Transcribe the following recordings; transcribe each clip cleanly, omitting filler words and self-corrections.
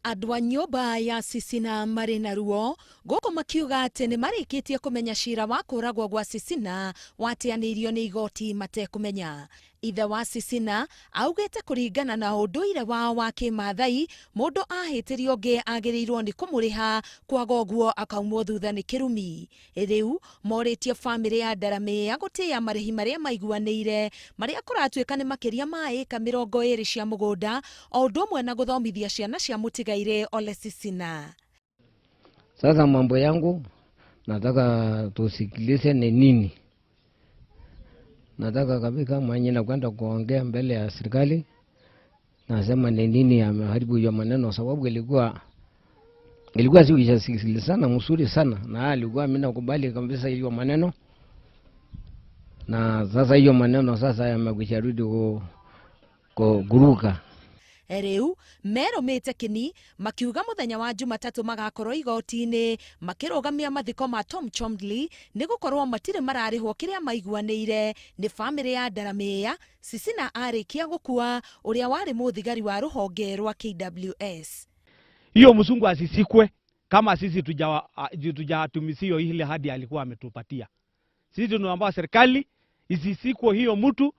Andũ a nyũmba ya Sisina marĩ na ruo gũkũ makiuga atĩ nĩ marĩkĩtie kũmenya cira wa kũragwo gwa Sisina wateanĩirio nĩ igoti matekũmenya. Ithe wa Sisina augĩte kũringana na ũndũire wao wa kĩmathai, mũndũ ahĩtĩrio ũngĩ agĩrĩirwo nĩ kũmũrĩha, kwaga ũguo akaumwo thutha nĩ kĩrumi. Rĩu morĩtie bamĩrĩ ya Ndaramĩya gũtĩĩa marihi marĩa maiguanĩire, marĩa kũratuĩka nĩ makĩria ma ĩka 20 cia mũgũnda, o ũndũ ũmwe na gũthomithia ciana cia mutigairi Ole Sisina. Sasa mambo yangu nataka tusikilize ni nini. Nataka kabisa mwenye na kwenda kuongea mbele ya serikali, nasema ni nini ameharibu hiyo maneno, sababu ilikuwa si sana mzuri sana, na alikuwa mimi nakubali kabisa hiyo maneno. Na sasa hiyo maneno sasa yamekwisha rudi kuruka. Rĩu merũmĩte kĩni makiuga mũthenya wa Jumatatu magakorwo igoti-ini makirugamia mathiko ma Tom Chomdley nigukorwo matiri mararĩhwo kĩrĩa maiguanĩire nĩ bamĩrĩ ya Ndaramĩya. Sisina arikia gukua uria wari muthigari wa ruhonge rwa KWS. Hiyo mzungu asisikwe kama sisi tujatumizio ile hadi alikuwa ametupatia. Sisi tunaomba serikali isisikwe hiyo mtu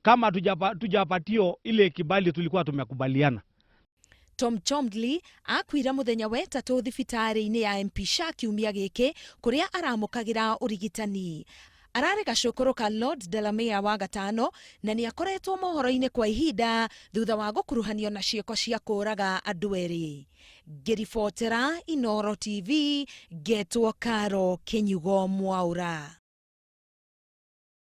kama tujapatio ile kibali tulikuwa tumekubaliana. Tom Chomdley akuira muthenya wetatu thibitari-ini ya MP kiumia gĩkĩ kuria aramukagira urigitani. Ararĩ gacũkũrũ ka Lord Ndaramĩya wa gatano na nĩ akoretwo mohoro-inĩ kwa ihinda thutha wa gũkuruhanio na ciĩko cia kũraga andũ erĩ. Ngĩribotera Inooro TV, Getwo Karo Kĩnyugo Mwaura.